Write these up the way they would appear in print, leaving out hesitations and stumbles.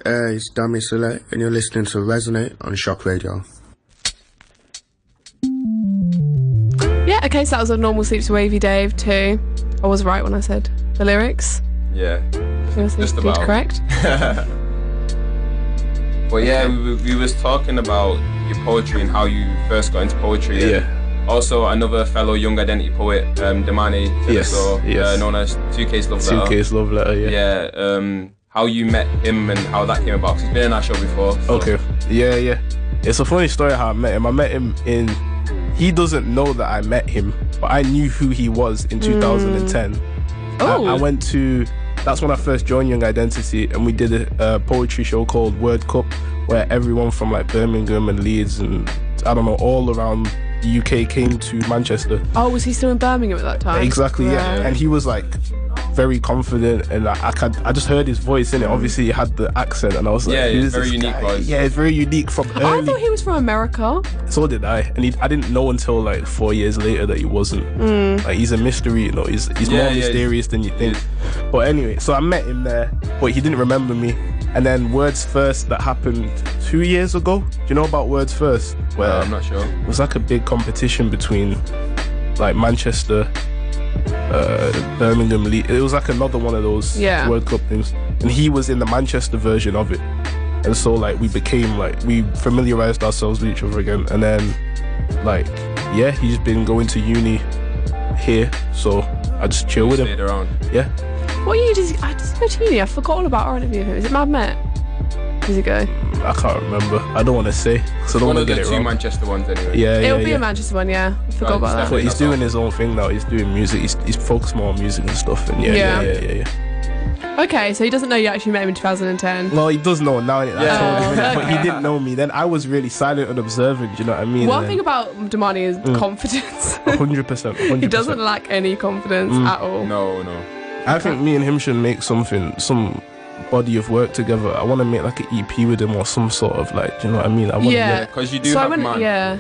It's Dami Saleh, and you're listening to Resonate on Shock Radio. Yeah, okay, so that was a normal Sleeps Wavy Dave too. I was right when I said the lyrics. Yeah, just about. Correct. Well, yeah, we was talking about your poetry and how you first got into poetry. Yeah. Also, another fellow young identity poet, Damani, yes. known as 2K's Love Letter. 2K's Love Letter, yeah. Yeah, how you met him and how that came about. 'Cause he's been in our show before. So. Okay, yeah. It's a funny story how I met him. I met him he doesn't know that I met him, but I knew who he was in 2010. Oh. I went to, that's when I first joined Young Identity, and we did a poetry show called Word Cup, where everyone from like Birmingham and Leeds and I don't know, all around the UK came to Manchester. Oh, was he still in Birmingham at that time? Exactly, yeah. And he was like very confident, and I just heard his voice in it. Obviously, he had the accent, and I was like, yeah, who's it's very this unique guy? voice. Yeah, it's very unique from early. I thought he was from America. So did I, and I didn't know until like 4 years later that he wasn't. Like, he's a mystery, you know. He's more mysterious than you think. But anyway, so I met him there, but he didn't remember me. And then Words First, that happened 2 years ago. Do you know about Words First? Where I'm not sure. It was like a big competition between like Manchester, Birmingham, Leeds. It was like another one of those World Cup things, and he was in the Manchester version of it. And so like we familiarized ourselves with each other again. And then like he's been going to uni here, so I just chill with him. Stayed around. Yeah. What year does he go to uni? I forgot all about our interview with him. Is it Mad Met? Does he go? I can't remember. I don't want to say, because I don't want to get it wrong. One of the two Manchester ones anyway. Yeah, It'll be a Manchester one, yeah. I forgot about that. But he's doing his own thing now. He's doing music. He's focused more on music and stuff. And yeah. Okay, so he doesn't know you actually met him in 2010. Well, he does know now. I told him, but he didn't know me. Then I was really silent and observant. Do you know what I mean? One thing about Damani is confidence. 100%. He doesn't lack any confidence at all. No. I think me and him should make some body of work together. I want to make like an EP with him or some sort of like, do you know what I mean? Because you do have Man. Yeah,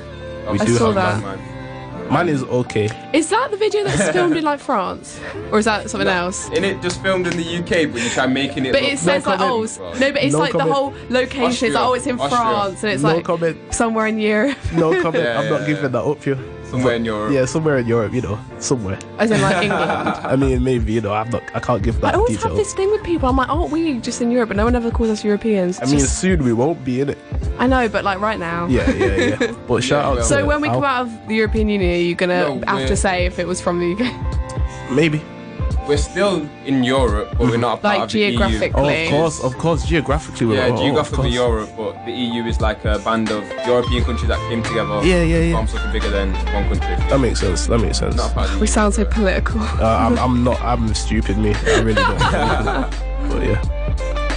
we I do saw have that. Man is okay. Is that the video that's filmed in like France, or is that something else? In it, just filmed in the UK, but you try making it. But it says like but it's like the whole location. It's like it's in France, and it's like somewhere in Europe. No comment. I'm not giving that up here. Somewhere in Europe. Yeah, somewhere in Europe, you know, somewhere. As in like England. I mean, maybe, you know, I can't give that I always detail. have this thing with people. I'm like, aren't we just in Europe? But no one ever calls us Europeans. I mean, soon we won't be, innit? I know, but like right now. Yeah. But shout out to So when we come out of the European Union, are you gonna have to say if it was from the UK? Maybe. We're still in Europe, but we're not a part like of the EU. geographically. Of course, geographically we're geographically Europe, but the EU is like a band of European countries that came together. Yeah. Form something bigger than one country. That makes sense. We sound so political. I'm stupid, me. I really don't.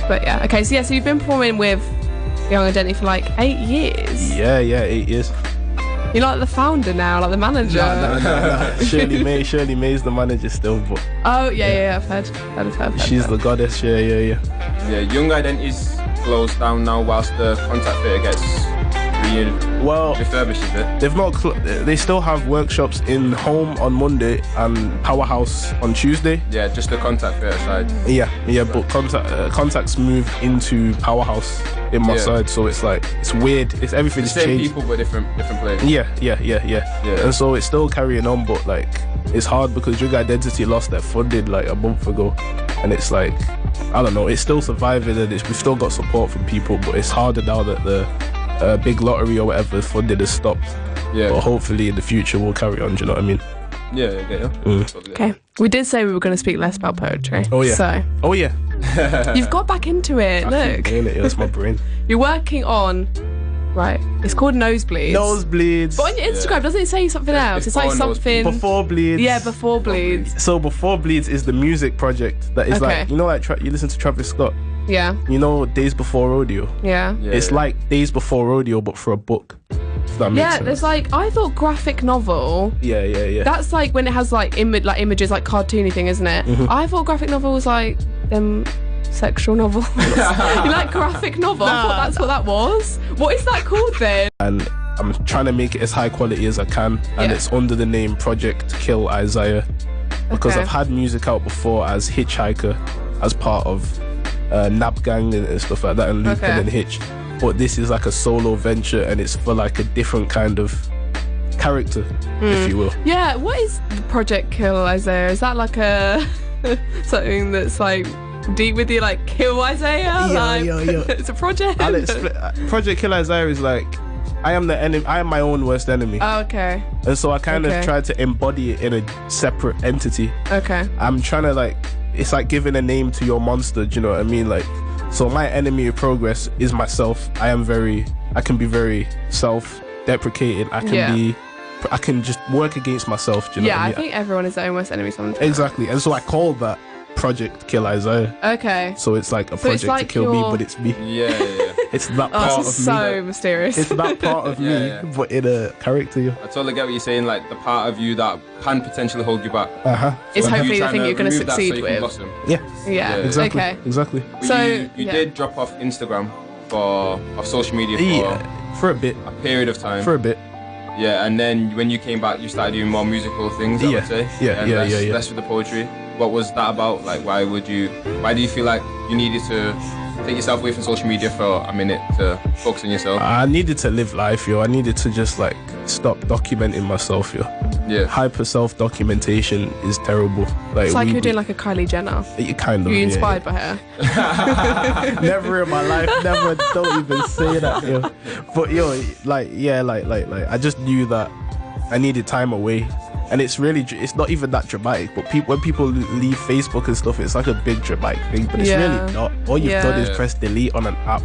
But yeah. Okay, so you've been performing with Young Identity for like 8 years. Yeah, 8 years. You're like the founder now, like the manager. No. Shirley May's the manager still, but oh yeah, I've heard. She's the goddess. Yeah. Yeah, Young Identity's closed down now whilst the contact theatre gets refurbishes it. They've not. They still have workshops in Home on Monday and Powerhouse on Tuesday. Yeah, just the contact theatre side. Yeah, but contacts move into Powerhouse in my side, so it's like it's weird. It's everything's the same changed. people but different places. Yeah. And so it's still carrying on, but like it's hard because Young Identity lost their funding like a month ago, and it's like I don't know. It's still surviving, and we've still got support from people, but it's harder now that the big lottery or whatever funding has stopped. Yeah. But hopefully in the future we'll carry on. Do you know what I mean? Yeah. Okay. We did say we were going to speak less about poetry. Oh yeah. So. Oh yeah. You've got back into it. Look. That's my brain. You're working on. Right. It's called Nosebleeds. Nosebleeds. But on your Instagram, doesn't it say something else? It's like something. Before Bleeds. Yeah, Before Bleeds. So Before Bleeds is the music project that is like, you know, like you listen to Travis Scott. Yeah. You know Days Before Rodeo? Yeah. It's like Days Before Rodeo, but for a book. If that makes sense. There's like, I thought graphic novel. Yeah. That's like when it has like images, like cartoony thing, isn't it? Mm-hmm. I thought graphic novel was like sexual novels. You like graphic novel? I thought that's what that was. What is that called then? And I'm trying to make it as high quality as I can, and it's under the name Project Isaiah, because I've had music out before as Hitchhiker, as part of Nab Gang and stuff like that, and Lupin and Hitch. But this is like a solo venture, and it's for like a different kind of character, if you will. Yeah, what is Project Kill Isaiah? Is that like a something that's like deep with you, like Kill Isaiah? It's a project. Project Kill Isaiah is like, I am the enemy. I am my own worst enemy. Oh, okay. And so I kind of tried to embody it in a separate entity. Okay. I'm trying to like, it's like giving a name to your monster. Do you know what I mean? Like, so my enemy of progress is myself. I can be very self-deprecating. I can just work against myself. Do you know what I mean? I think everyone is their own worst enemy sometimes. Exactly. And so I call that Project Kill Isaiah. Okay. So it's like a project like to kill me, but it's me. Yeah. It's that part of me. So mysterious. It's that part of me, but in a character. I totally get what you're saying. Like the part of you that can potentially hold you back. It's hopefully the thing you're going to succeed with. Yeah. Exactly. Okay. Exactly. So you did drop off Instagram off social media for a bit. A period of time. For a bit. Yeah, and then when you came back, you started doing more musical things. I would say. Less with the poetry. What was that about? Like, why do you feel like you needed to take yourself away from social media for a minute to focus on yourself? I needed to live life, yo. I needed to just like stop documenting myself, yo. Yeah. Hyper self-documentation is terrible. Like, it's like you're doing like a Kylie Jenner. Kind of. You're inspired by her. Never in my life. Never. Don't even say that, yo. But yo, like, I just knew that I needed time away. And it's not even that dramatic, but when people leave Facebook and stuff, it's like a big dramatic thing, but it's really not. All you've done is press delete on an app.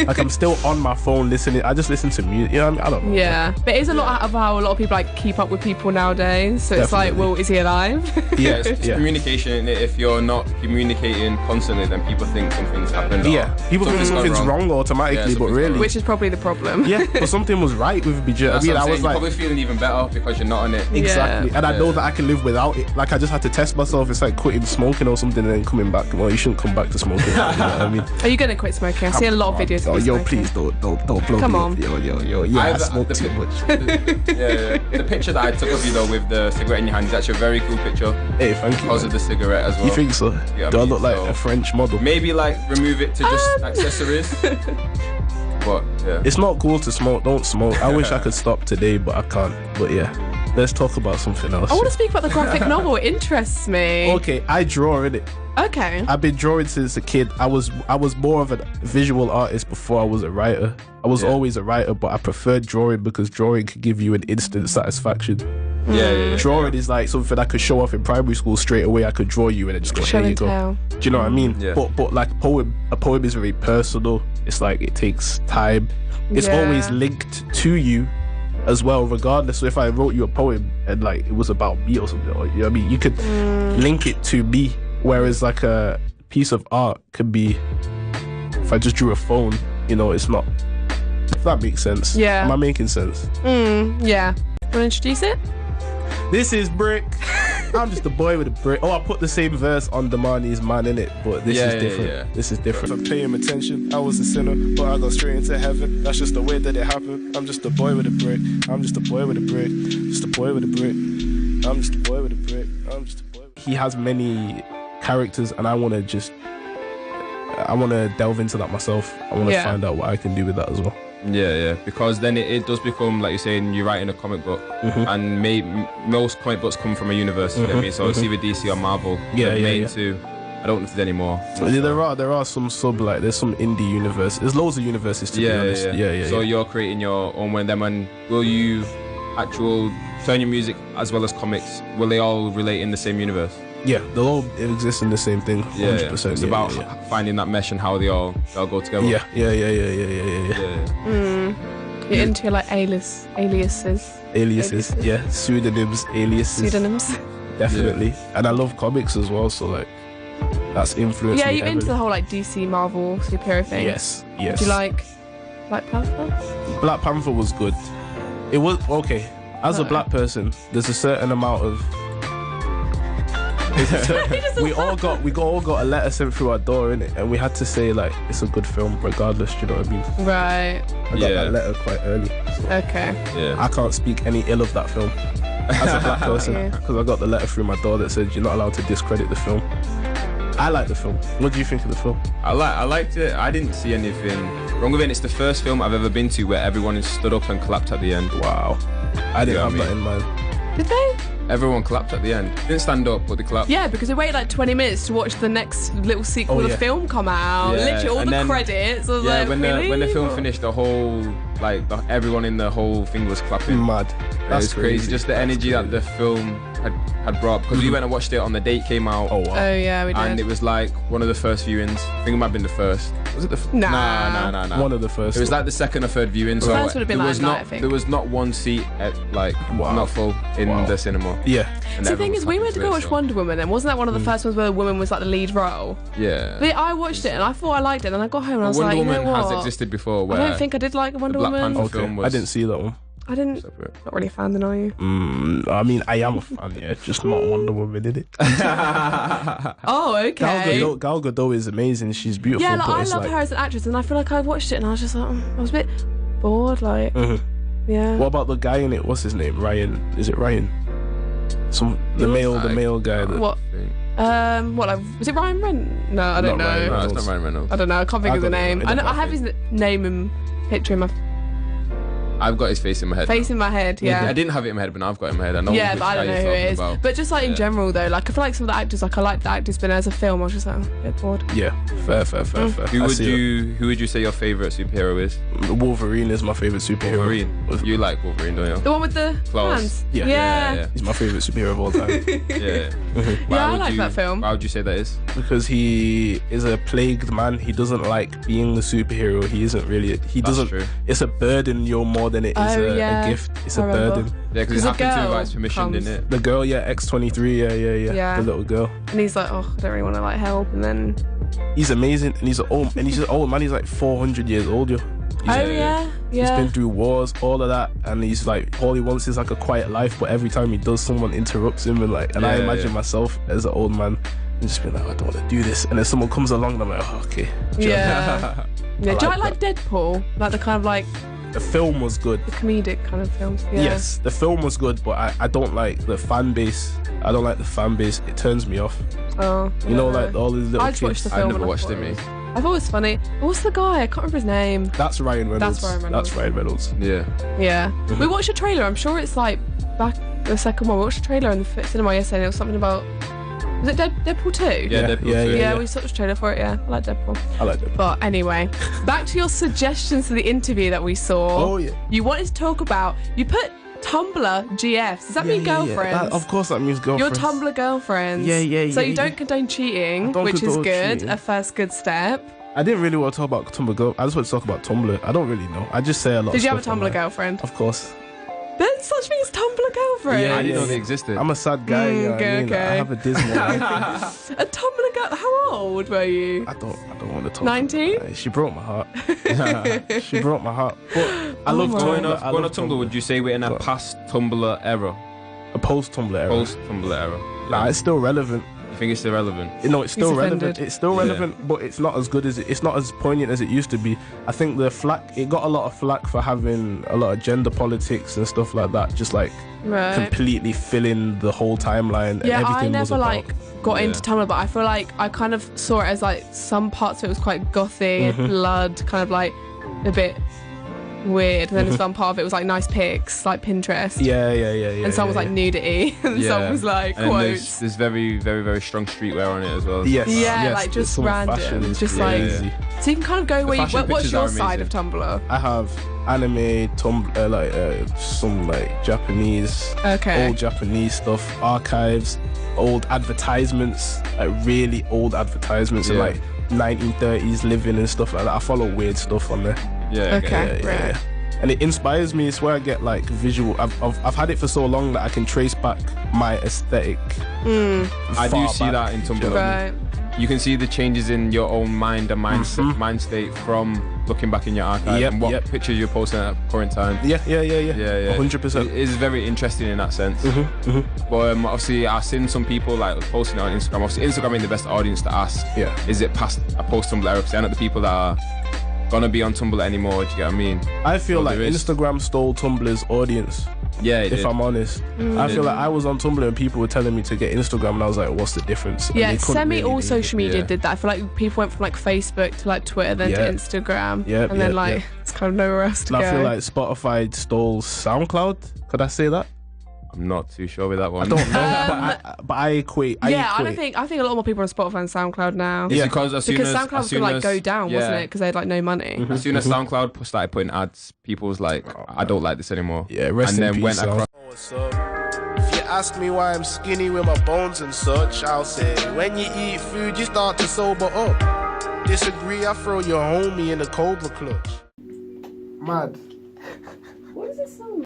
Like, I'm still on my phone listening. I just listen to music. You know what I mean? I don't know. Yeah, but it is a lot of how a lot of people like keep up with people nowadays. So it's like, well, is he alive? Yeah, it's communication. If you're not communicating constantly, then people think something's happened. Yeah, people think something's wrong automatically, but really, which is probably the problem. Yeah, but something was right with me. I mean, I was like, you're probably feeling even better because you're not on it. Exactly. And I know that I can live without it. Like, I just had to test myself. It's like quitting smoking or something and then coming back. Well, you shouldn't come back to smoking. You know what I mean? Are you gonna quit smoking? I see a lot of videos of you yo, smoking. please don't blow Come me on. up. Yo. Yeah, I smoke too much. The picture that I took of you though with the cigarette in your hand is actually a very cool picture. Hey, thank you. Because of the cigarette as well. You think so? Yeah, Do I look like a French model? Maybe like remove it to just accessories. But yeah. It's not cool to smoke. Don't smoke. I wish I could stop today, but I can't. But yeah. Let's talk about something else. I want to speak about the graphic novel. It interests me. Okay, I draw in it. Okay. I've been drawing since a kid. I was more of a visual artist before I was a writer. I was always a writer, but I preferred drawing because drawing could give you an instant satisfaction. Yeah. Drawing is like something I could show off in primary school straight away. I could draw you and then just go, here you go. Do you know what I mean? Yeah. But like a poem is very personal. It's like it takes time. It's always linked to you as well, regardless. So if I wrote you a poem and like it was about me or something, or, you know what I mean, you could link it to me. Whereas like a piece of art could be, if I just drew a phone, you know, it's not. If that makes sense. Yeah. Am I making sense? Yeah. Want to introduce it? This is Brick. I'm just a boy with a brick. Oh, I put the same verse on Damani's Man in it, but this is different. Yeah. This is different. I'm paying attention. I was a sinner, but I go straight into heaven. That's just the way that it happened. I'm just a boy with a brick. I'm just a boy with a brick. Just a boy with a brick. I'm just a boy with a brick. I'm just a boy. He has many characters, and I want to delve into that myself. I want to find out what I can do with that as well. Yeah, because then it does become, like you're saying, you're writing a comic book, and most comic books come from a universe. You know what I mean? So it's either DC or Marvel. Yeah. To, I don't know if there's any more. There are some there's some indie universe. There's loads of universes to be honest. Yeah. So you're creating your own one of them, and will you turn your music as well as comics? Will they all relate in the same universe? Yeah, they'll all exist in the same thing. 100%. It's about finding that mesh and how they all go together. Yeah. You're into like aliases. Yeah, pseudonyms, aliases. Definitely. And I love comics as well, so like that's influenced me. Yeah, you're into the whole like DC, Marvel, superhero thing. Yes. Do you like Black Panther? Black Panther was good. It was okay. As a black person, there's a certain amount of we all got a letter sent through our door, innit? And we had to say like it's a good film regardless, you know what I mean? Right. I got that letter quite early. So Okay. Yeah. I can't speak any ill of that film as a black person because I got the letter through my door that said you're not allowed to discredit the film. I like the film. What do you think of the film? I liked it. I didn't see anything wrong with it. It's the first film I've ever been to where everyone is stood up and clapped at the end. Wow. I didn't have that in mind. Did they? Everyone clapped at the end. Didn't stand up, but they clapped. Yeah, because we waited like 20 minutes to watch the next little sequel of the film come out. Yeah. Literally all the credits. I was like, when the film finished, the whole everyone in the whole thing was clapping. Mad. That's crazy. Just the energy that the film had brought. Because we went and watched it on the day it came out. Oh wow. Oh yeah, we did. And it was like one of the first viewings. I think it might have been the first. Was it the first? Nah. One of the first. It was like the second or third viewing. So first would have been there like was night, not I think. there was not one seat at not full in the cinema. Yeah. And So the thing is, we went to go watch Wonder Woman, and wasn't that one of the first ones where the woman was like the lead role? Yeah. But I watched it and I thought I liked it, and I got home and I was Wonder like, Woman you know what? has existed before. Where I don't think I did like Wonder Black Woman. Panther film was I didn't see that one. I didn't. separate. Not really a fan, then, are you? I mean, I am a fan, yeah. Just not Wonder Woman, did it? Oh, okay. Gal Gadot is amazing. She's beautiful. Yeah, but I it's love her as an actress, and I feel like I watched it and I was just like, I was a bit bored, like, yeah. What about the guy in it? What's his name? Ryan? Is it Ryan? The male guy. What? Was it Ryan Reynolds? No, I don't know. No, it's not Ryan Reynolds. I don't know. I can't think of the don't name. know. I have his name and picture in my I've got his face in my head. in my head. Yeah. I didn't have it in my head, but now I've got it in my head. I know. Yeah, which but I don't guy know who you're it is. talking about. But just like in general though, like I feel like some of the actors, like I like the actors, but as a film, I was just like a bit bored. Yeah, fair. Who would you say your favourite superhero is? Wolverine is my favourite superhero. Wolverine. You like Wolverine, don't you? The one with the Claws. hands. Yeah. He's my favourite superhero of all time. Yeah. Yeah, I like that film. Why would you say that is? Because he is a plagued man. He doesn't like being the superhero. He isn't really. He doesn't. True. It's a burden more than it is a gift. It's a burden. Yeah, because it happened to his permission, didn't it? The girl, X-23, yeah. The little girl. And he's like, oh, I don't really want to like help, and then he's amazing, and he's an old man. He's like 400 years old, yo. He's been through wars, all of that, and he's like, all he wants is like a quiet life. But every time he does, someone interrupts him, and I imagine myself as an old man and just being like, I don't want to do this, and then someone comes along, and I'm like, oh, okay. Yeah. Do I like Deadpool? Like the kind of like. The film was good. The comedic kind of films. Yeah. Yes, the film was good, but I don't like the fan base. I don't like the fan base. It turns me off. Oh. You know, like all these little I just kids. watched the film. I never watched it, mate. I thought it was funny. What's the guy? I can't remember his name. That's Ryan Reynolds. That's Ryan Reynolds. Yeah. Yeah. We watched a trailer. I'm sure it's like back the second one. We watched a trailer in the cinema yesterday. And it was something about. Was it Deadpool 2? Yeah, Deadpool 2. Yeah, we saw the trailer for it, yeah. I like Deadpool. But anyway, back to your suggestions for the interview that we saw. Oh, yeah. You wanted to talk about, you put Tumblr GFs. Does that mean girlfriends? Of course that means girlfriends. Your Tumblr girlfriends. Yeah. So you don't condone cheating, which is good. Cheating. A first good step. I didn't really want to talk about Tumblr girl. I just want to talk about Tumblr. I don't really know. I just say a lot Did of you have a stuff Tumblr online. girlfriend? Of course. There's such thing as Tumblr girlfriend. I didn't know they existed. I'm a sad guy. You know what I mean? I have a dismal life. A Tumblr girl. How old were you? I don't want to talk. 19? She broke my heart. She broke my heart. But I love Going Tumblr. off Tumblr, would you say we're in a past Tumblr era? A post-Tumblr era. Post-Tumblr era. Nah, it's still relevant. I think it's irrelevant. No, it's still He's relevant. offended. It's still relevant, but it's not as good as it's not as poignant as it used to be. I think it got a lot of flack for having a lot of gender politics and stuff like that, just like completely filling the whole timeline. Yeah, and everything I never was got into Tumblr, but I feel like I kind of saw it as like some parts of it was quite gothy, blood, kind of like a bit weird, and then there's one part of it was like nice pics, like Pinterest. Yeah. And some was like nudity, and some was like quotes. There's very, very, very strong streetwear on it as well. Yes, like just random, just like. So you can kind of go where what's your side of Tumblr? I have anime, some like Japanese, old Japanese stuff, archives, old advertisements, like really old advertisements of like 1930s living and stuff like that. I follow weird stuff on there. Yeah. And it inspires me. It's where I get like visual. I've had it for so long that I can trace back my aesthetic. I do see that in Tumblr. Right. You can see the changes in your own mind and mind state from looking back in your archive and what pictures you're posting at current time. Yeah. 100%. It is very interesting in that sense. But obviously, I've seen some people like posting it on Instagram. Obviously, Instagram is the best audience to ask. Is it past a post Tumblr era? Because they're not the people that are gonna be on Tumblr anymore. Do you get what I mean? I feel like Instagram stole Tumblr's audience. Yeah, if I'm honest, I feel like I was on Tumblr and people were telling me to get Instagram, and I was like, "What's the difference?" Yeah, all social media did that. I feel like people went from like Facebook to like Twitter, then to Instagram, and then like it's kind of nowhere else to go. I feel like Spotify stole SoundCloud. Could I say that? I'm not too sure with that one. I don't know, but I equate. I think a lot more people are on Spotify and SoundCloud now. Yeah, because SoundCloud was gonna like go down, wasn't it? Because they had like no money. As soon as SoundCloud started putting ads, people was like, I don't like this anymore. Yeah, rest in peace. What's up? If you ask me why I'm skinny with my bones and such, I'll say when you eat food, you start to sober up. Disagree, I throw your homie in the Cobra clutch. Mad. What is this song?